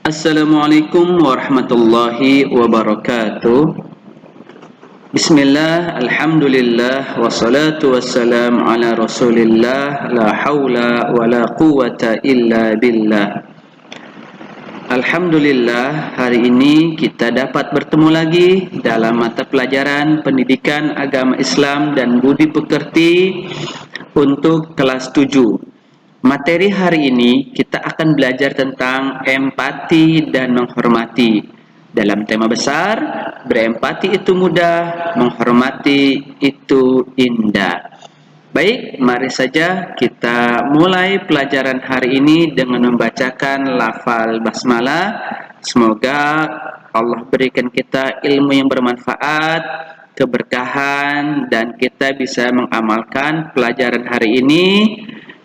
Assalamualaikum warahmatullahi wabarakatuh. Bismillah, alhamdulillah, wassalatu wassalam ala rasulillah, la hawla wa la quwata illa billah. Alhamdulillah, hari ini kita dapat bertemu lagi dalam mata pelajaran pendidikan agama Islam dan budi pekerti untuk kelas 7. Materi hari ini kita akan belajar tentang empati dan menghormati. Dalam tema besar, berempati itu mudah, menghormati itu indah. Baik, mari saja kita mulai pelajaran hari ini dengan membacakan lafal basmalah. Semoga Allah berikan kita ilmu yang bermanfaat, keberkahan, dan kita bisa mengamalkan pelajaran hari ini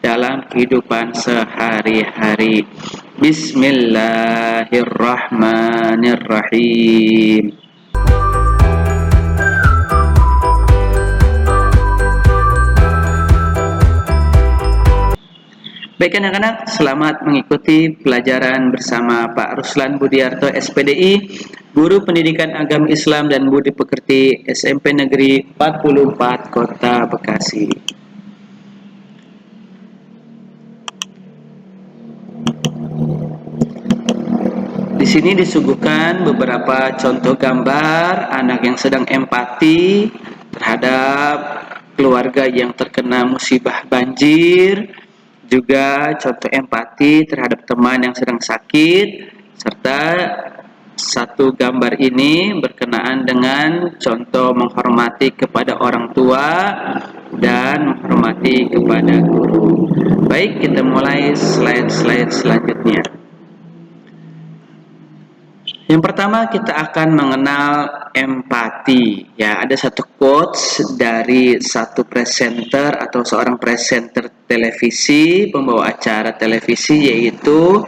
dalam kehidupan sehari-hari. Bismillahirrahmanirrahim. Baik anak-anak, selamat mengikuti pelajaran bersama Pak Ruslan Budiarto SPDI, Guru Pendidikan Agama Islam dan Budi Pekerti SMP Negeri 44 Kota Bekasi. Di sini disuguhkan beberapa contoh gambar anak yang sedang empati terhadap keluarga yang terkena musibah banjir, juga contoh empati terhadap teman yang sedang sakit, serta satu gambar ini berkenaan dengan contoh menghormati kepada orang tua dan menghormati kepada guru. Baik, kita mulai slide-slide selanjutnya. Yang pertama kita akan mengenal empati. Ya, ada satu quotes dari satu presenter atau seorang presenter televisi, pembawa acara televisi, yaitu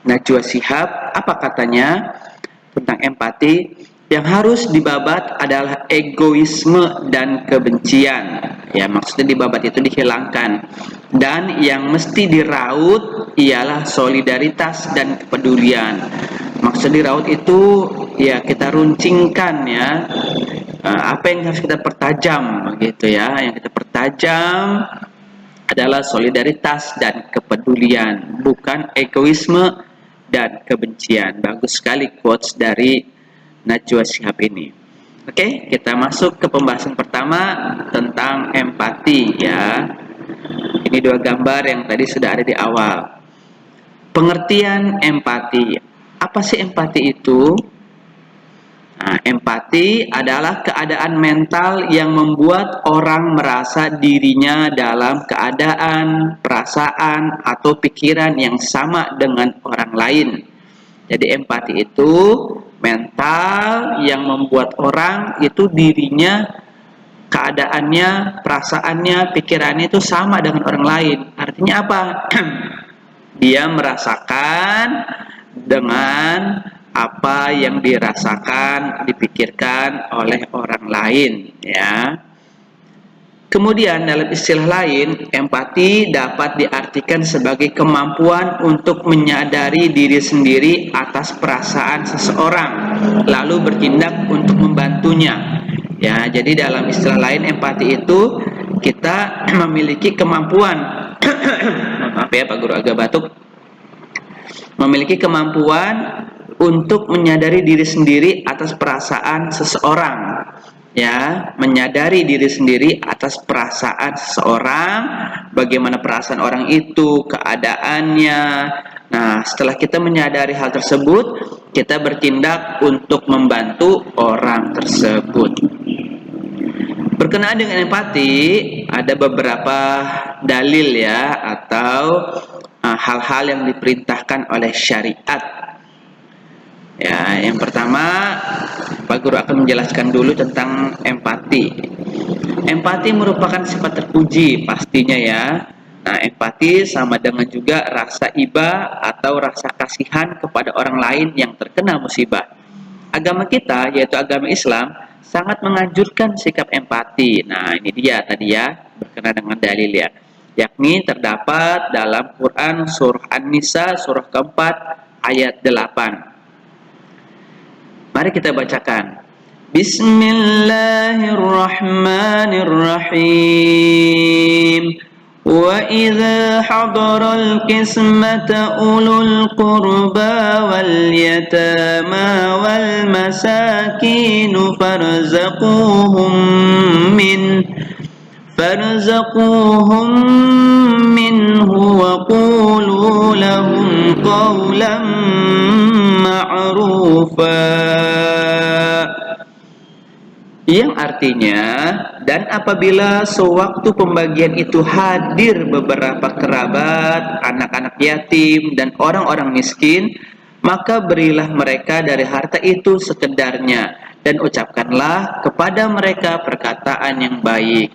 Najwa Shihab. Apa katanya tentang empati? Yang harus dibabat adalah egoisme dan kebencian. Ya, maksudnya dibabat itu dihilangkan. Dan yang mesti diraut ialah solidaritas dan kepedulian. Maksud diraut itu ya kita runcingkan ya, apa yang harus kita pertajam gitu ya. Yang kita pertajam adalah solidaritas dan kepedulian, bukan egoisme dan kebencian. Bagus sekali quotes dari Najwa Shihab ini. Oke, kita masuk ke pembahasan pertama tentang empati ya. Ini dua gambar yang tadi sudah ada di awal. Pengertian empati. Apa sih empati itu? Nah, empati adalah keadaan mental yang membuat orang merasa dirinya dalam keadaan, perasaan, atau pikiran yang sama dengan orang lain. Jadi empati itu mental yang membuat orang itu dirinya, keadaannya, perasaannya, pikirannya itu sama dengan orang lain. Artinya apa? Dia merasakan dengan apa yang dirasakan, dipikirkan oleh orang lain ya. Kemudian dalam istilah lain, empati dapat diartikan sebagai kemampuan untuk menyadari diri sendiri atas perasaan seseorang lalu bertindak untuk membantunya. Ya, jadi dalam istilah lain empati itu kita memiliki kemampuan maaf ya Pak Guru agak batuk, memiliki kemampuan untuk menyadari diri sendiri atas perasaan seseorang ya, menyadari diri sendiri atas perasaan seseorang, bagaimana perasaan orang itu, keadaannya. Nah, setelah kita menyadari hal tersebut, kita bertindak untuk membantu orang tersebut. Berkenaan dengan empati, ada beberapa dalil ya, atau hal-hal yang diperintahkan oleh syariat. Ya, yang pertama, Pak Guru akan menjelaskan dulu tentang empati. Empati merupakan sifat terpuji pastinya ya. Nah, empati sama dengan juga rasa iba atau rasa kasihan kepada orang lain yang terkena musibah. Agama kita, yaitu agama Islam, sangat menganjurkan sikap empati. Nah, ini dia tadi ya, berkenaan dengan dalil ya. Yakni terdapat dalam Quran surah An-Nisa surah keempat ayat 8. Mari kita bacakan. Bismillahirrahmanirrahim. Wa idza hadaral qismata ulul qurba wal yatama wal masakin farzaquhum minhu wa qulu lahum qawlan ma'rufa. Yang artinya, dan apabila sewaktu pembagian itu hadir beberapa kerabat, anak-anak yatim, dan orang-orang miskin, maka berilah mereka dari harta itu sekedarnya, dan ucapkanlah kepada mereka perkataan yang baik.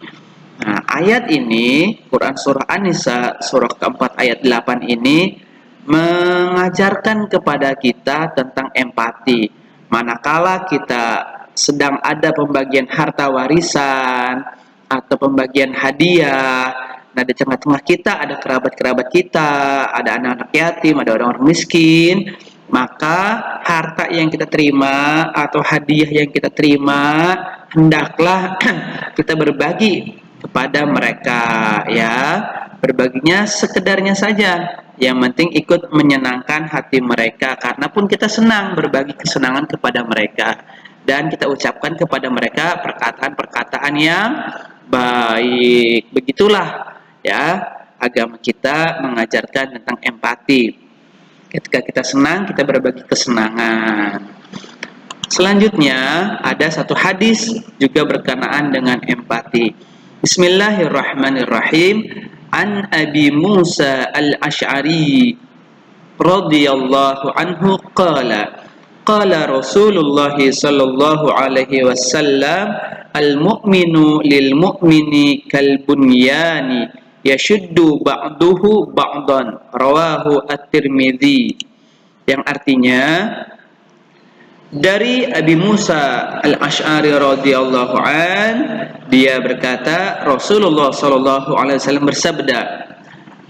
Nah, ayat ini, Quran Surah An-Nisa, surah keempat ayat 8 ini, mengajarkan kepada kita tentang empati. Manakala kita sedang ada pembagian harta warisan atau pembagian hadiah, nah di tengah-tengah kita ada kerabat-kerabat kita, ada anak-anak yatim, ada orang-orang miskin, maka harta yang kita terima atau hadiah yang kita terima hendaklah kita berbagi kepada mereka, ya, berbaginya sekedarnya saja, yang penting ikut menyenangkan hati mereka, karena pun kita senang berbagi kesenangan kepada mereka, dan kita ucapkan kepada mereka perkataan-perkataan yang baik. Begitulah, ya, agama kita mengajarkan tentang empati. Ketika kita senang, kita berbagi kesenangan. Selanjutnya ada satu hadis juga berkenaan dengan empati. Bismillahirrahmanirrahim. An Abi Musa al-Ash'ari radhiyallahu anhu qala qala Rasulullah sallallahu alaihi wasallam al-mu'minu lil mu'mini kal bunyani yashuddu ba'duhu ba'dan, rawahu at-Tirmidzi. Yang artinya, dari Abi Musa al-Ash'ari radhiyallahu an, dia berkata, Rasulullah sallallahu alaihi wasallam bersabda,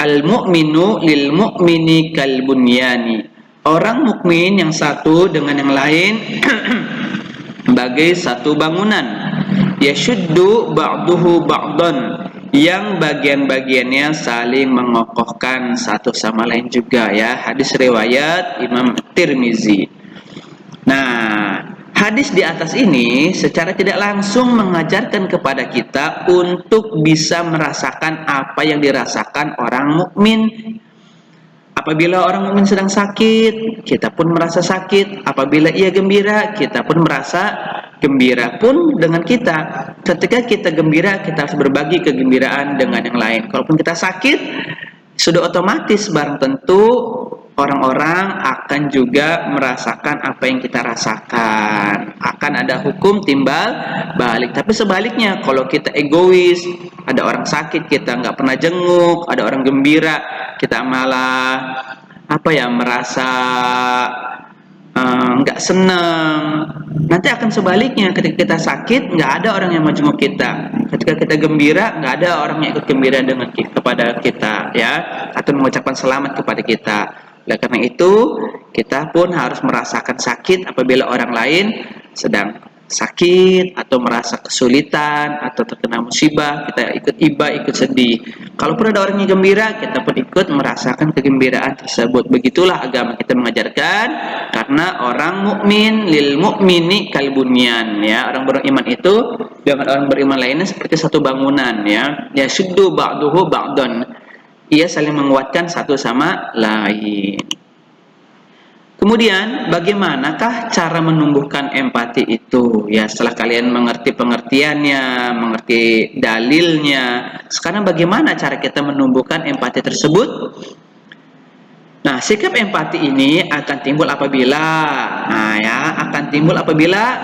al-mu'minu lil mu'mini kal bunyani. Orang mukmin yang satu dengan yang lain bagai satu bangunan. Yashuddu ba'duhu ba'dan, yang bagian-bagiannya saling mengokohkan satu sama lain juga, ya. Hadis riwayat Imam Tirmizi. Nah, hadis di atas ini secara tidak langsung mengajarkan kepada kita untuk bisa merasakan apa yang dirasakan orang mukmin. Apabila orang mukmin sedang sakit, kita pun merasa sakit. Apabila ia gembira, kita pun merasa gembira pun dengan kita. Ketika kita gembira, kita harus berbagi kegembiraan dengan yang lain. Kalaupun kita sakit, sudah otomatis barang tentu orang-orang akan juga merasakan apa yang kita rasakan. Akan ada hukum timbal balik. Tapi sebaliknya, kalau kita egois, ada orang sakit kita nggak pernah jenguk, ada orang gembira kita malah merasa nggak senang. Nanti akan sebaliknya, ketika kita sakit nggak ada orang yang mau jenguk kita, ketika kita gembira nggak ada orang yang ikut gembira dengan kepada kita, ya, atau mengucapkan selamat kepada kita. Oleh karena itu, kita pun harus merasakan sakit apabila orang lain sedang sakit atau merasa kesulitan atau terkena musibah, kita ikut iba, ikut sedih. Kalaupun ada orang yang gembira, kita pun ikut merasakan kegembiraan tersebut. Begitulah agama kita mengajarkan, karena orang mukmin lil mukmini kal bunyan, ya. Orang beriman itu dengan orang beriman lainnya seperti satu bangunan, ya. Ya syuddu ba'duhu ba'dan. Ia saling menguatkan satu sama lain. Kemudian, bagaimanakah cara menumbuhkan empati itu? Ya, setelah kalian mengerti pengertiannya, mengerti dalilnya, sekarang bagaimana cara kita menumbuhkan empati tersebut? Nah, sikap empati ini akan timbul apabila,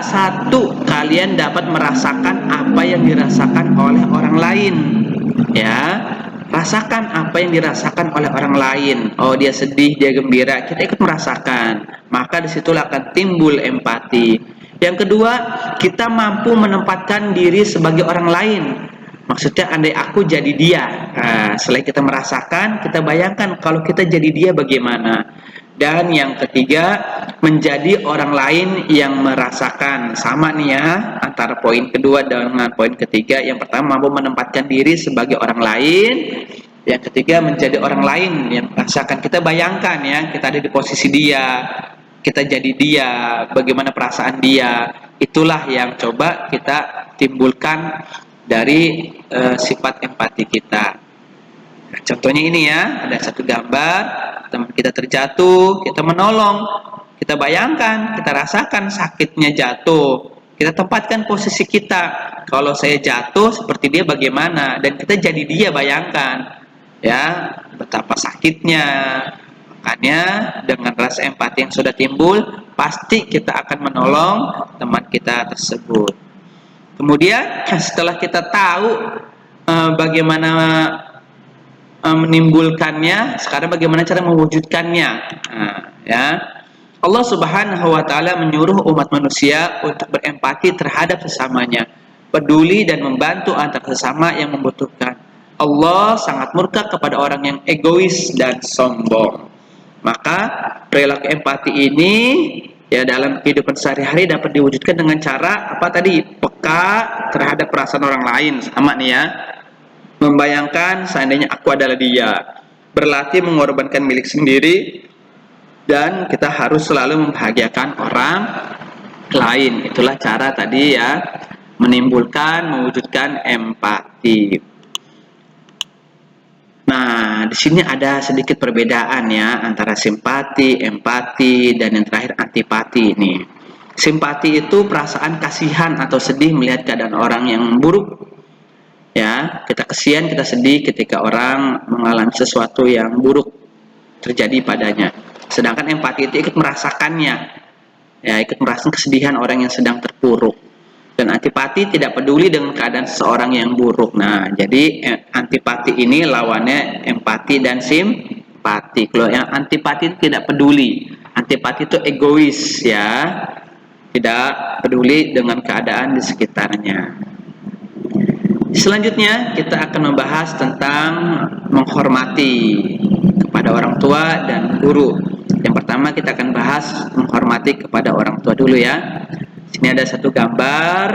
satu, kalian dapat merasakan apa yang dirasakan oleh orang lain, ya. Rasakan apa yang dirasakan oleh orang lain. Oh, dia sedih, dia gembira, kita ikut merasakan. Maka disitulah akan timbul empati. Yang kedua, kita mampu menempatkan diri sebagai orang lain. Maksudnya, andai aku jadi dia. Nah, selain kita merasakan, kita bayangkan kalau kita jadi dia bagaimana. Dan yang ketiga, menjadi orang lain yang merasakan. Sama nih ya, antara poin kedua dengan poin ketiga. Yang pertama, mampu menempatkan diri sebagai orang lain. Yang ketiga, menjadi orang lain yang merasakan. Kita bayangkan ya, kita ada di posisi dia, kita jadi dia, bagaimana perasaan dia. Itulah yang coba kita timbulkan dari sifat empati kita. Nah, contohnya ini ya, ada satu gambar, teman kita terjatuh, kita menolong, kita bayangkan, kita rasakan sakitnya jatuh, kita tempatkan posisi kita, kalau saya jatuh seperti dia bagaimana, dan kita jadi dia, bayangkan, ya, betapa sakitnya. Makanya dengan rasa empati yang sudah timbul, pasti kita akan menolong teman kita tersebut. Kemudian setelah kita tahu bagaimana menimbulkannya, sekarang bagaimana cara mewujudkannya. Nah, ya, Allah Subhanahu wa taala menyuruh umat manusia untuk berempati terhadap sesamanya, peduli dan membantu antar sesama yang membutuhkan. Allah sangat murka kepada orang yang egois dan sombong. Maka perilaku empati ini ya dalam kehidupan sehari-hari dapat diwujudkan dengan cara apa tadi? Peka terhadap perasaan orang lain. Sama nih ya, membayangkan seandainya aku adalah dia, berlatih mengorbankan milik sendiri, dan kita harus selalu membahagiakan orang lain. Itulah cara tadi ya, mewujudkan empati. Nah, di sini ada sedikit perbedaan ya antara simpati, empati, dan yang terakhir antipati ini. Simpati itu perasaan kasihan atau sedih melihat keadaan orang yang buruk. Ya, kita kasihan, kita sedih ketika orang mengalami sesuatu yang buruk terjadi padanya. Sedangkan empati itu ikut merasakannya, ya, ikut merasakan kesedihan orang yang sedang terpuruk. Dan antipati tidak peduli dengan keadaan seseorang yang buruk. Nah, jadi antipati ini lawannya empati dan simpati. Kalau yang antipati itu tidak peduli, antipati itu egois, ya, tidak peduli dengan keadaan di sekitarnya. Selanjutnya kita akan membahas tentang menghormati kepada orang tua dan guru. Yang pertama kita akan bahas menghormati kepada orang tua dulu ya. Sini ada satu gambar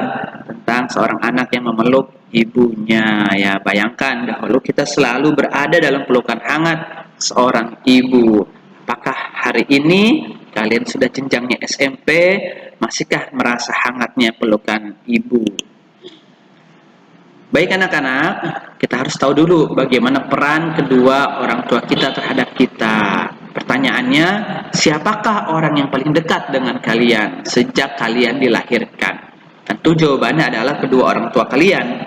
tentang seorang anak yang memeluk ibunya. Ya, bayangkan dahulu kita selalu berada dalam pelukan hangat seorang ibu. Apakah hari ini kalian sudah jenjangnya SMP, masihkah merasa hangatnya pelukan ibu? Baik anak-anak, kita harus tahu dulu bagaimana peran kedua orang tua kita terhadap kita. Pertanyaannya, siapakah orang yang paling dekat dengan kalian sejak kalian dilahirkan? Tentu jawabannya adalah kedua orang tua kalian.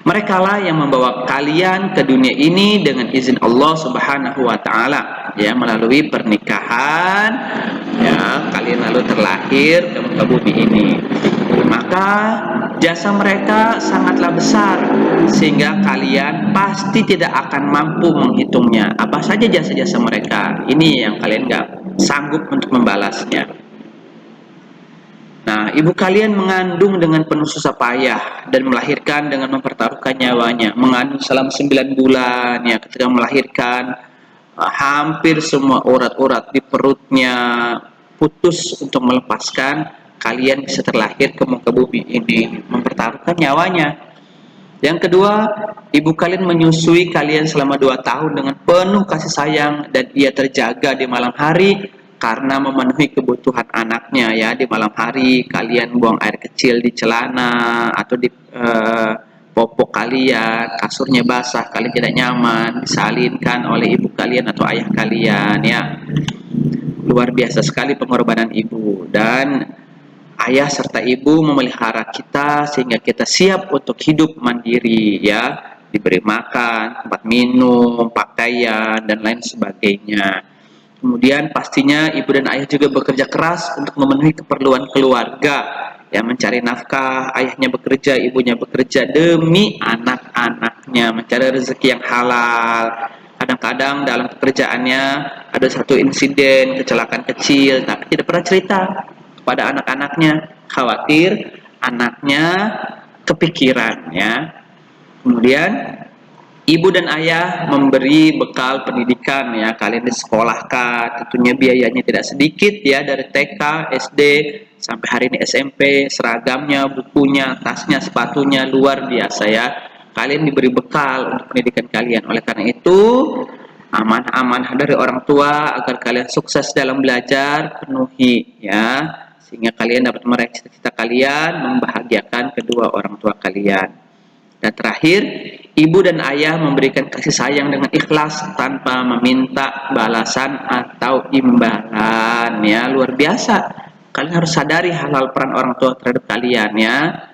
Merekalah yang membawa kalian ke dunia ini dengan izin Allah Subhanahu wa taala, ya, melalui pernikahan, ya, kalian lalu terlahir ke muka bumi ini. Maka jasa mereka sangatlah besar sehingga kalian pasti tidak akan mampu menghitungnya. Apa saja jasa-jasa mereka, ini yang kalian gak sanggup untuk membalasnya. Nah, ibu kalian mengandung dengan penuh susah payah dan melahirkan dengan mempertaruhkan nyawanya. Mengandung selama 9 bulan, ya, ketika melahirkan hampir semua urat-urat di perutnya putus untuk melepaskan kalian bisa terlahir ke muka bumi ini, mempertaruhkan nyawanya. Yang kedua, ibu kalian menyusui kalian selama 2 tahun dengan penuh kasih sayang, dan ia terjaga di malam hari karena memenuhi kebutuhan anaknya. Ya, di malam hari kalian buang air kecil di celana atau di popok kalian, kasurnya basah, kalian tidak nyaman, disalinkan oleh ibu kalian atau ayah kalian, ya. Luar biasa sekali pengorbanan ibu. Dan ayah serta ibu memelihara kita sehingga kita siap untuk hidup mandiri, ya, diberi makan, tempat minum, pakaian, dan lain sebagainya. Kemudian pastinya ibu dan ayah juga bekerja keras untuk memenuhi keperluan keluarga, ya, mencari nafkah, ayahnya bekerja, ibunya bekerja demi anak-anaknya, mencari rezeki yang halal. Kadang-kadang dalam pekerjaannya ada satu insiden kecelakaan kecil, tapi tidak pernah cerita kepada anak-anaknya, khawatir anaknya kepikiran, ya. Kemudian Ibu dan ayah memberi bekal pendidikan ya, kalian disekolahkan, tentunya biayanya tidak sedikit ya, dari TK, SD sampai hari ini SMP, seragamnya, bukunya, tasnya, sepatunya luar biasa ya. Kalian diberi bekal untuk pendidikan kalian. Oleh karena itu, amanah-amanah dari orang tua agar kalian sukses dalam belajar penuhi ya, sehingga kalian dapat meraih cita-cita kalian, membahagiakan kedua orang tua kalian. Dan terakhir, ibu dan ayah memberikan kasih sayang dengan ikhlas tanpa meminta balasan atau imbalan ya, luar biasa. Kalian harus sadari halal peran orang tua terhadap kalian ya.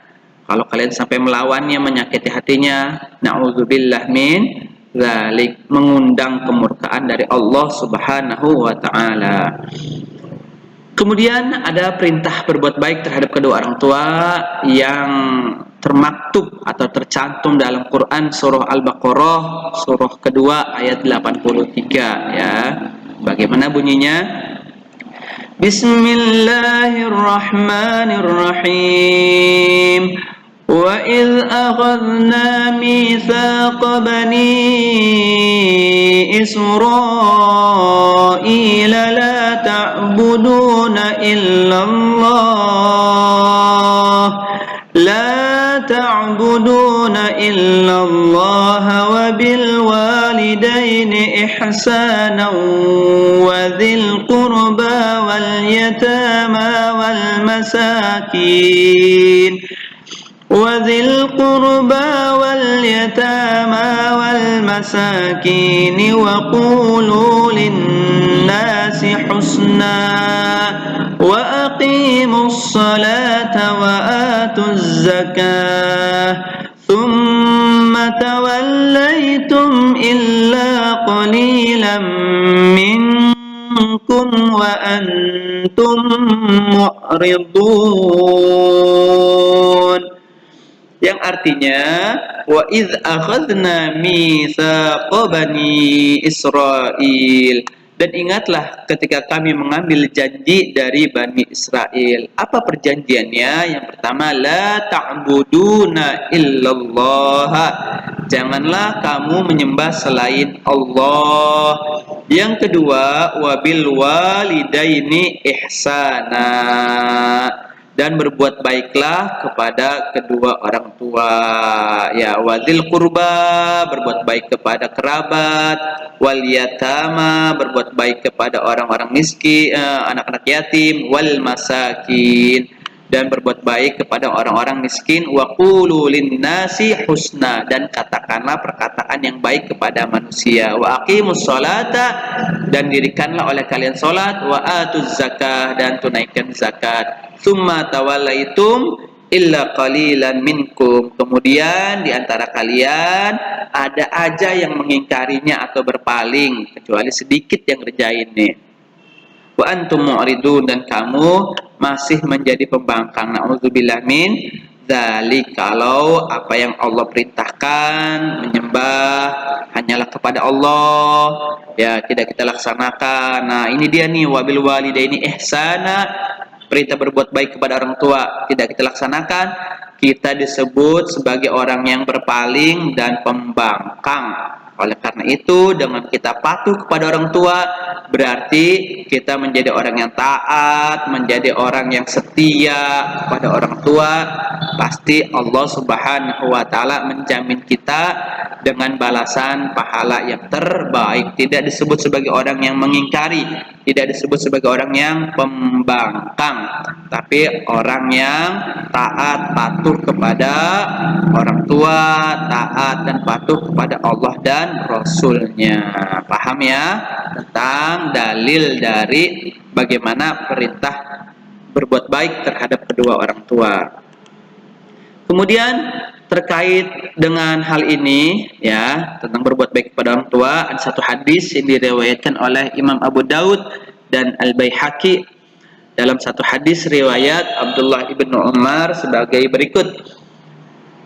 Kalau kalian sampai melawannya, menyakiti hatinya, na'udzubillah min dzalik, mengundang kemurkaan dari Allah Subhanahu wa taala. Kemudian ada perintah berbuat baik terhadap kedua orang tua yang termaktub atau tercantum dalam Quran surah Al-Baqarah surah kedua ayat 83 ya. Bagaimana bunyinya? Bismillahirrahmanirrahim. Wa idh akhadna mitsaqa bani Israila la ta'buduna illallah wa bil walidaini ihsana wa dhil qurba wal yatama wal masakin وذي القربى واليتامى والمساكين وقولوا للناس حسنا وأقيموا الصلاة وآتوا الزكاة ثم توليتم إلا قليلا منكم وأنتم معرضون, yang artinya wa idz akhadna mitsaqa bani Israil, dan ingatlah ketika kami mengambil janji dari Bani Israel. Apa perjanjiannya? Yang pertama, la ta'buduna illallah, janganlah kamu menyembah selain Allah. Yang kedua, wabil walidaini ihsana, dan berbuat baiklah kepada kedua orang tua ya, wadzil qurba, berbuat baik kepada kerabat, wal yatama, berbuat baik kepada orang-orang miskin, anak-anak yatim, wal masakin, dan berbuat baik kepada orang-orang miskin, wa qulu linnasi husna, dan katakanlah perkataan yang baik kepada manusia, wa aqimus sholata, dan dirikanlah oleh kalian salat, wa atuz zakah, dan tunaikan zakat. Summa tawallaitum illa qalilan minkum, kemudian di antara kalian ada aja yang mengingkarinya atau berpaling, kecuali sedikit yang ngerjain nih. Wa antum mu'ridun, dan kamu masih menjadi pembangkang. Na'udzubillah min dzalik, kalau apa yang Allah perintahkan menyembah hanyalah kepada Allah ya, tidak kita laksanakan. Nah, ini dia nih, wabil walidaini ihsana, perintah berbuat baik kepada orang tua tidak kita laksanakan, kita disebut sebagai orang yang berpaling dan pembangkang. Oleh karena itu, dengan kita patuh kepada orang tua, berarti kita menjadi orang yang taat, menjadi orang yang setia kepada orang tua. Pasti Allah Subhanahu wa taala menjamin kita dengan balasan pahala yang terbaik. Tidak disebut sebagai orang yang mengingkari, tidak disebut sebagai orang yang pembangkang, tapi orang yang taat, patuh kepada orang tua, taat dan patuh kepada Allah dan Rasulnya. Paham ya tentang dalil dari bagaimana perintah berbuat baik terhadap kedua orang tua. Kemudian terkait dengan hal ini ya, tentang berbuat baik kepada orang tua, ada satu hadis yang diriwayatkan oleh Imam Abu Daud dan Al-Baihaqi. Dalam satu hadis riwayat Abdullah ibn Umar sebagai berikut.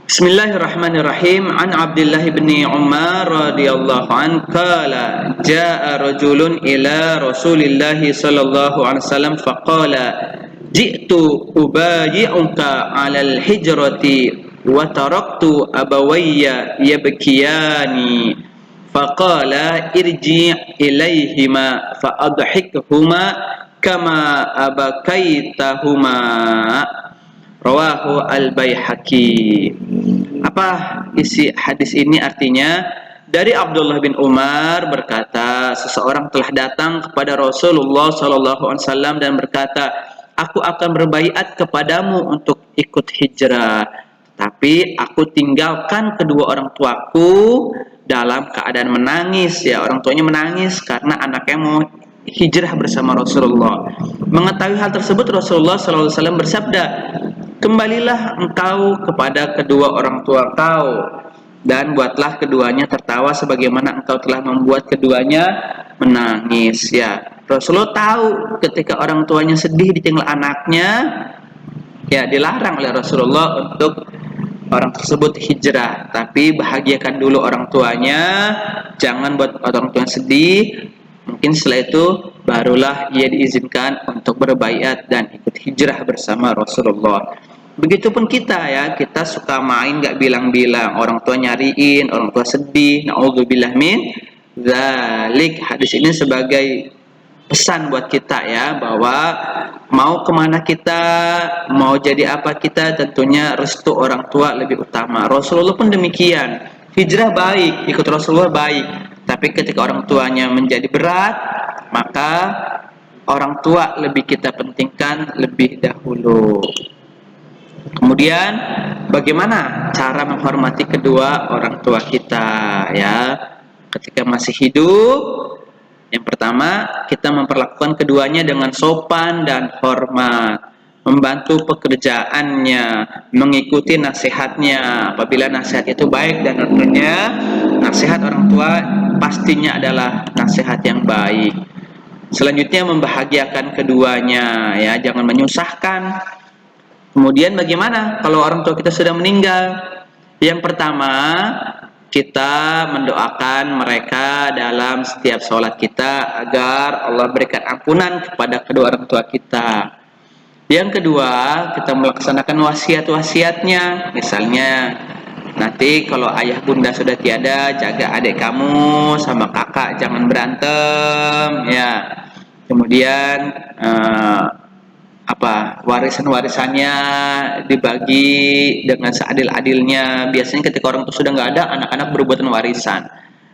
Bismillahirrahmanirrahim. An Abdullah ibn Umar radhiyallahu an qala jaa rajulun ila Rasulillah sallallahu alaihi wasallam faqala ji'tu ubayi'uka 'alal hijrati wa taraktu abawayya yabkiyani faqala irji ilaihima fa adhikhuma kama abakaitahuma. Rawahu al-Baihaqi. Apa isi hadis ini? Artinya, dari Abdullah bin Umar berkata, seseorang telah datang kepada Rasulullah SAW dan berkata, aku akan berbaiat kepadamu untuk ikut hijrah, tapi aku tinggalkan kedua orang tuaku dalam keadaan menangis. Ya, orang tuanya menangis karena anaknya mau hijrah bersama Rasulullah. Mengetahui hal tersebut, Rasulullah SAW bersabda, kembalilah engkau kepada kedua orang tua kau dan buatlah keduanya tertawa sebagaimana engkau telah membuat keduanya menangis. Ya, Rasulullah tahu ketika orang tuanya sedih ditinggal anaknya, ya dilarang oleh Rasulullah untuk orang tersebut hijrah, tapi bahagiakan dulu orang tuanya, jangan buat orang tua sedih. Mungkin setelah itu barulah ia diizinkan untuk berbaiat dan ikut hijrah bersama Rasulullah. Begitupun kita, ya, kita suka main gak bilang-bilang, orang tua nyariin, orang tua sedih, na'udzubillah min dzalik. Hadis ini sebagai pesan buat kita, ya, bahwa mau kemana kita, mau jadi apa kita, tentunya restu orang tua lebih utama. Rasulullah pun demikian. Hijrah baik, ikut Rasulullah baik, tapi ketika orang tuanya menjadi berat, maka orang tua lebih kita pentingkan lebih dahulu. Kemudian bagaimana cara menghormati kedua orang tua kita, ya, ketika masih hidup? Yang pertama, kita memperlakukan keduanya dengan sopan dan hormat, membantu pekerjaannya, mengikuti nasihatnya apabila nasihat itu baik, dan tentunya nasihat orang tua pastinya adalah nasihat yang baik. Selanjutnya, membahagiakan keduanya, ya, jangan menyusahkan. Kemudian bagaimana kalau orang tua kita sudah meninggal? Yang pertama, kita mendoakan mereka dalam setiap sholat kita agar Allah berikan ampunan kepada kedua orang tua kita. Yang kedua, kita melaksanakan wasiat-wasiatnya. Misalnya, nanti kalau ayah bunda sudah tiada, jaga adik kamu sama kakak jangan berantem, ya. Kemudian warisan-warisannya dibagi dengan seadil-adilnya. Biasanya ketika orang tua sudah nggak ada, anak-anak berebutan warisan.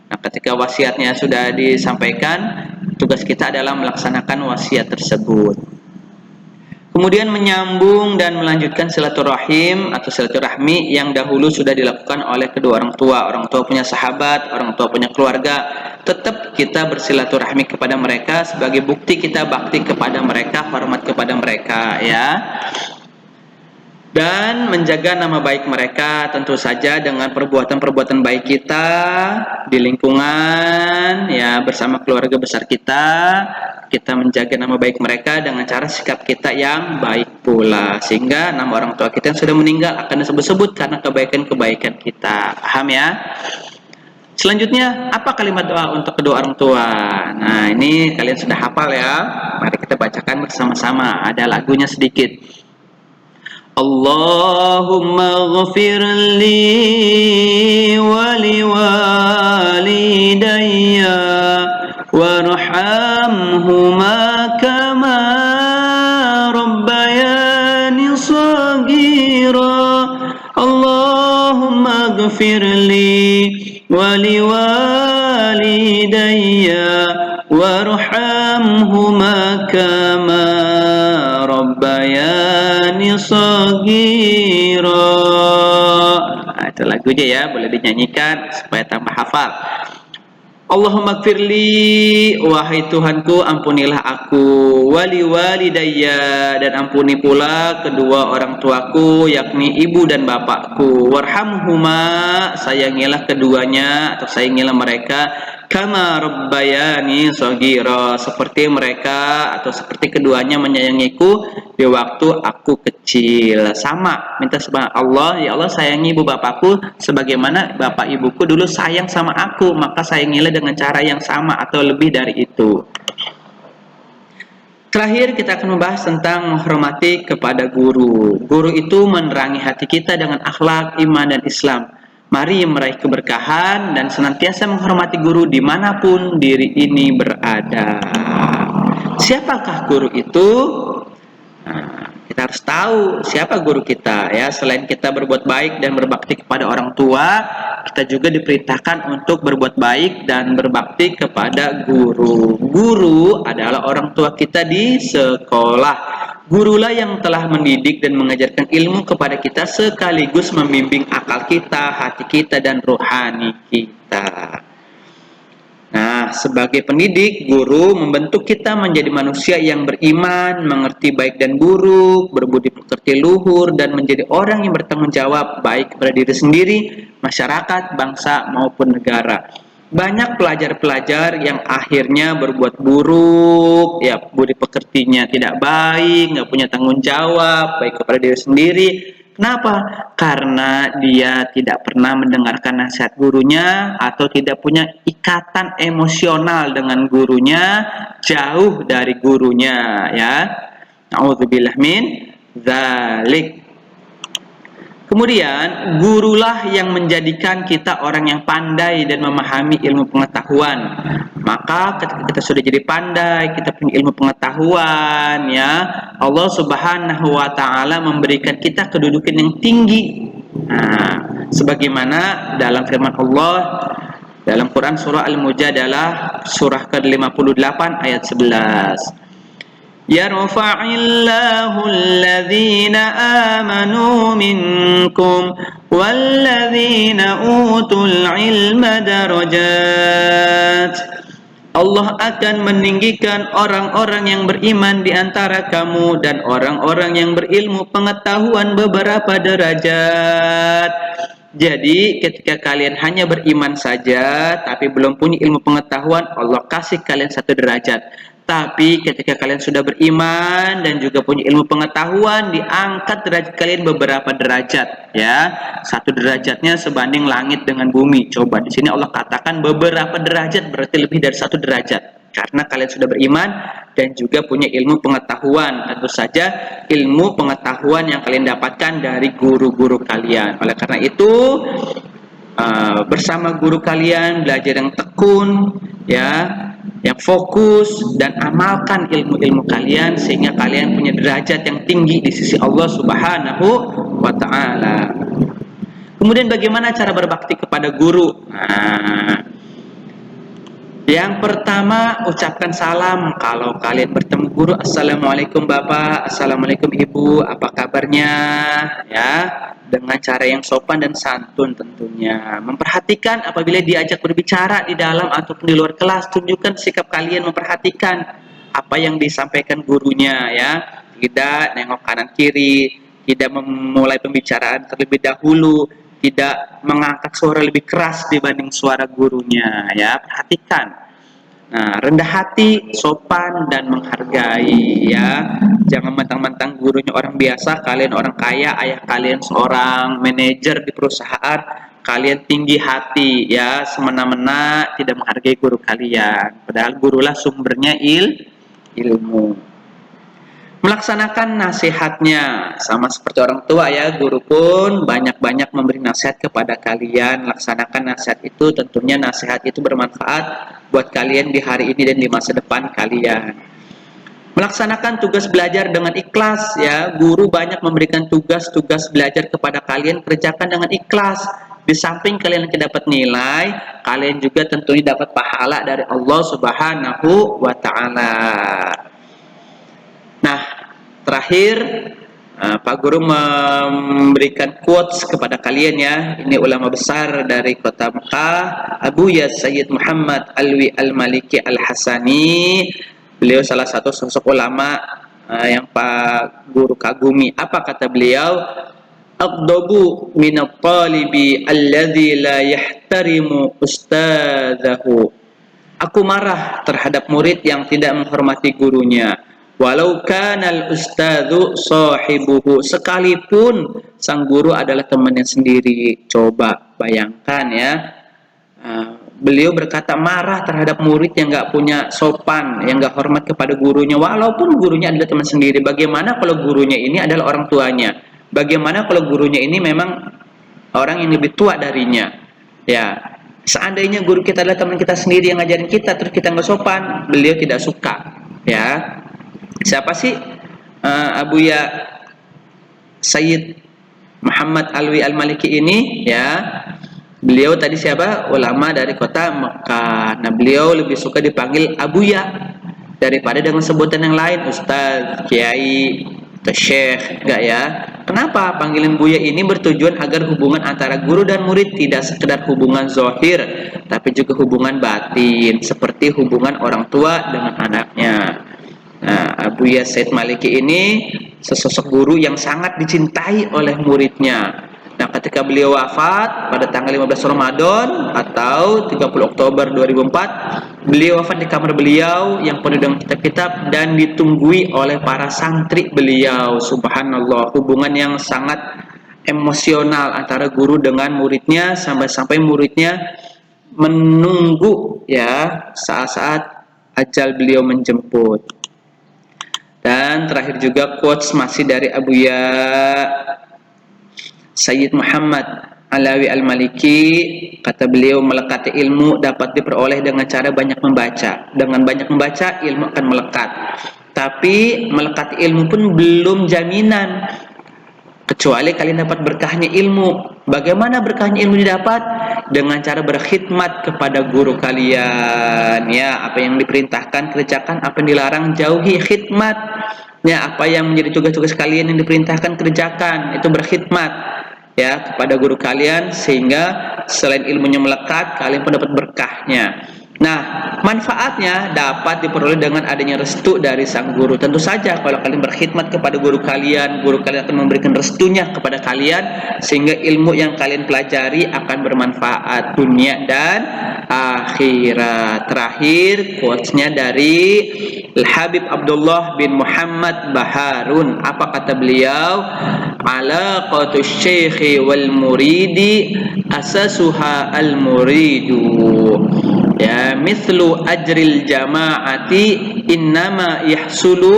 Nah, ketika wasiatnya sudah disampaikan, tugas kita adalah melaksanakan wasiat tersebut. Kemudian menyambung dan melanjutkan silaturahim atau silaturahmi yang dahulu sudah dilakukan oleh kedua orang tua. Orang tua punya sahabat, orang tua punya keluarga, tetap kita bersilaturahmi kepada mereka sebagai bukti kita bakti kepada mereka, hormat kepada mereka, ya. Dan menjaga nama baik mereka tentu saja dengan perbuatan-perbuatan baik kita di lingkungan, ya, bersama keluarga besar kita. Kita menjaga nama baik mereka dengan cara sikap kita yang baik pula, sehingga nama orang tua kita yang sudah meninggal akan disebut-sebut karena kebaikan-kebaikan kita. Paham, ya? Selanjutnya, apa kalimat doa untuk kedua orang tua? Nah, ini kalian sudah hafal, ya. Mari kita bacakan bersama-sama. Ada lagunya sedikit. Allahumma ghafir li wa liwalidayya warhamhuma kama rabbayani shaghira. Allahumma ghafir li wa liwalidayya warhamhuma kama rabbayani shaghira. Nah, itu lagunya, ya, boleh dinyanyikan supaya tambah hafal. Allahumma gfirli, wahai Tuhanku ampunilah aku, wali walidayya, dan ampuni pula kedua orang tuaku yakni ibu dan bapakku, warhamhuma, sayangilah keduanya atau sayangilah mereka, kama rabbayani shaghira, seperti mereka atau seperti keduanya menyayangiku di waktu aku kecil. Sama, minta sama Allah, ya Allah sayangi ibu bapakku sebagaimana bapak ibuku dulu sayang sama aku, maka sayangilah dengan cara yang sama atau lebih dari itu. Terakhir kita akan membahas tentang menghormati kepada guru. Guru itu menerangi hati kita dengan akhlak, iman, dan Islam. Mari meraih keberkahan dan senantiasa menghormati guru dimanapun diri ini berada. Siapakah guru itu? Nah, kita harus tahu siapa guru kita ya. Selain kita berbuat baik dan berbakti kepada orang tua, kita juga diperintahkan untuk berbuat baik dan berbakti kepada guru. Guru adalah orang tua kita di sekolah. Gurulah yang telah mendidik dan mengajarkan ilmu kepada kita sekaligus membimbing akal kita, hati kita, dan rohani kita. Nah, sebagai pendidik, guru membentuk kita menjadi manusia yang beriman, mengerti baik dan buruk, berbudi pekerti luhur, dan menjadi orang yang bertanggung jawab baik kepada diri sendiri, masyarakat, bangsa, maupun negara. Banyak pelajar-pelajar yang akhirnya berbuat buruk, ya budi pekertinya tidak baik, nggak punya tanggung jawab baik kepada diri sendiri. Kenapa? Karena dia tidak pernah mendengarkan nasihat gurunya atau tidak punya ikatan emosional dengan gurunya, jauh dari gurunya, ya. Na'udzubillah min dzalik. Kemudian, gurulah yang menjadikan kita orang yang pandai dan memahami ilmu pengetahuan. Maka ketika kita sudah jadi pandai, kita punya ilmu pengetahuan, ya, Allah Subhanahu wa taala memberikan kita kedudukan yang tinggi. Nah, sebagaimana dalam firman Allah dalam Quran surah Al-Mujadalah surah ke-58 ayat 11. Yarfa'illahu alladhina amanu minkum walladhina utul ilma darajat. Allah akan meninggikan orang-orang yang beriman di antara kamu dan orang-orang yang berilmu pengetahuan beberapa derajat. Jadi ketika kalian hanya beriman saja tapi belum punya ilmu pengetahuan, Allah kasih kalian satu derajat. Tapi ketika kalian sudah beriman dan juga punya ilmu pengetahuan, diangkat derajat kalian beberapa derajat, ya. Satu derajatnya sebanding langit dengan bumi. Coba di sini Allah katakan beberapa derajat, berarti lebih dari satu derajat. Karena kalian sudah beriman dan juga punya ilmu pengetahuan. Tentu saja ilmu pengetahuan yang kalian dapatkan dari guru-guru kalian. Oleh karena itu, bersama guru kalian belajar yang tekun, ya, yang fokus, dan amalkan ilmu-ilmu kalian sehingga kalian punya derajat yang tinggi di sisi Allah Subhanahu wa taala. Kemudian bagaimana cara berbakti kepada guru? Nah, yang pertama, ucapkan salam. Kalau kalian bertemu guru, assalamualaikum Bapak, assalamualaikum Ibu, apa kabarnya? Ya, dengan cara yang sopan dan santun tentunya. Memperhatikan apabila diajak berbicara di dalam ataupun di luar kelas, tunjukkan sikap kalian memperhatikan apa yang disampaikan gurunya, ya. Tidak nengok kanan kiri, tidak memulai pembicaraan terlebih dahulu, tidak mengangkat suara lebih keras dibanding suara gurunya, ya. Perhatikan. Nah, rendah hati, sopan, dan menghargai, ya. Jangan mentang-mentang gurunya orang biasa, kalian orang kaya, ayah kalian seorang manajer di perusahaan, kalian tinggi hati, ya, semena-mena tidak menghargai guru kalian. Padahal gurulah sumbernya ilmu. Melaksanakan nasihatnya sama seperti orang tua, ya. Guru pun banyak-banyak memberi nasihat kepada kalian. Laksanakan nasihat itu, tentunya nasihat itu bermanfaat buat kalian di hari ini dan di masa depan kalian. Melaksanakan tugas belajar dengan ikhlas, ya. Guru banyak memberikan tugas-tugas belajar kepada kalian, kerjakan dengan ikhlas. Di samping kalian dapat nilai, kalian juga tentunya dapat pahala dari Allah Subhanahu wa taala. Nah, terakhir Pak Guru memberikan quotes kepada kalian, ya. Ini ulama besar dari kota Mekah, Abu Yas Sayyid Muhammad Alwi Al-Maliki Al-Hasani. Beliau salah satu sosok ulama yang Pak Guru kagumi. Apa kata beliau? Aqdabu minat talibi alladhi la yahtarimu ustadzahu. Aku marah terhadap murid yang tidak menghormati gurunya. Walau kanal ustadzu sahibuhu, sekalipun sang guru adalah temannya sendiri. Coba bayangkan, ya. beliau berkata marah terhadap murid yang nggak punya sopan, yang nggak hormat kepada gurunya, walaupun gurunya adalah teman sendiri. Bagaimana kalau gurunya ini adalah orang tuanya? Bagaimana kalau gurunya ini memang orang yang lebih tua darinya? Ya, seandainya guru kita adalah teman kita sendiri yang ngajarin kita, terus kita nggak sopan, beliau tidak suka. Ya, siapa sih Abuya Sayyid Muhammad Alwi Al-Maliki ini? Ya, beliau tadi siapa? Ulama dari kota Mekah. Nah, beliau lebih suka dipanggil Abuya daripada dengan sebutan yang lain, Ustaz, Kiai, atau Syekh, enggak ya? Kenapa? Panggilan Buya ini bertujuan agar hubungan antara guru dan murid tidak sekedar hubungan zahir, tapi juga hubungan batin, seperti hubungan orang tua dengan anaknya. Nah, Abuya Said Maliki ini sesosok guru yang sangat dicintai oleh muridnya. Nah, ketika beliau wafat pada tanggal 15 Ramadan atau 30 Oktober 2004, beliau wafat di kamar beliau yang penuh dengan kitab-kitab dan ditunggui oleh para santri beliau. Subhanallah, hubungan yang sangat emosional antara guru dengan muridnya, sampai-sampai muridnya menunggu ya saat-saat ajal beliau menjemput. Dan terakhir juga quotes masih dari Abuya Sayyid Muhammad Alawi Al-Maliki, kata beliau, melekati ilmu dapat diperoleh dengan cara banyak membaca. Dengan banyak membaca, ilmu akan melekat. Tapi melekati ilmu pun belum jaminan, kecuali kalian dapat berkahnya ilmu. Bagaimana berkahnya ilmu didapat? Dengan cara berkhidmat kepada guru kalian. Ya, apa yang diperintahkan kerjakan, apa yang dilarang jauhi, khidmat. Ya, apa yang menjadi tugas-tugas kalian yang diperintahkan kerjakan, itu berkhidmat ya kepada guru kalian, sehingga selain ilmunya melekat, kalian pun dapat berkahnya. Nah, manfaatnya dapat diperoleh dengan adanya restu dari sang guru. Tentu saja kalau kalian berkhidmat kepada guru kalian akan memberikan restunya kepada kalian, sehingga ilmu yang kalian pelajari akan bermanfaat dunia dan akhirat. Terakhir, quotes-nya dari Al-Habib Abdullah bin Muhammad Baharun. Apa kata beliau? Alaqatu syekhi wal muridi asasuha al muridu. Ya, mithlu ajril jama'ati innama yahsulu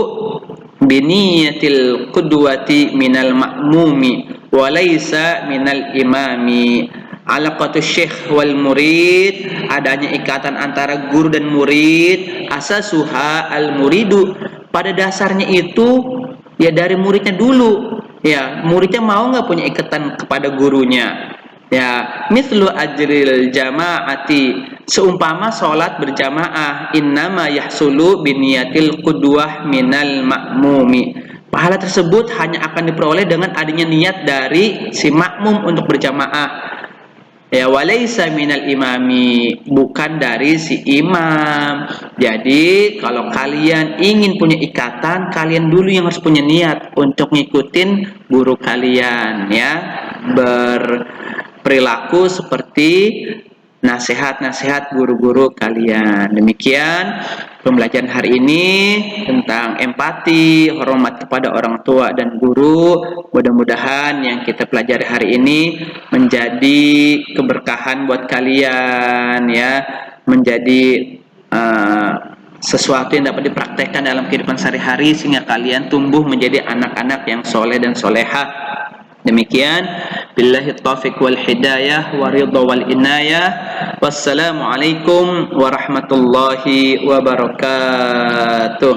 biniyatil qudwati minal ma'mumi wa laysa minal imami. Alaqatu syekh wal murid, adanya ikatan antara guru dan murid, asasuha al muridu, pada dasarnya itu ya dari muridnya dulu. Ya, muridnya mau nggak punya ikatan kepada gurunya. Ya, mithlu ajril jama'ati, seumpama sholat berjamaah, innama yahsulu biniyatil qudwah minal ma'mumi, pahala tersebut hanya akan diperoleh dengan adanya niat dari si makmum untuk berjamaah. Ya, walaysa minal imami, bukan dari si imam. Jadi kalau kalian ingin punya ikatan, kalian dulu yang harus punya niat untuk ngikutin guru kalian, ya, berperilaku seperti nasihat-nasihat guru-guru kalian. Demikian pembelajaran hari ini tentang empati, hormat kepada orang tua dan guru. Mudah-mudahan yang kita pelajari hari ini menjadi keberkahan buat kalian, ya, menjadi sesuatu yang dapat dipraktekkan dalam kehidupan sehari-hari, sehingga kalian tumbuh menjadi anak-anak yang soleh dan solehah. Demikian, billahi taufiq wal hidayah wa ridha wal inayah. Wassalamualaikum warahmatullahi wabarakatuh.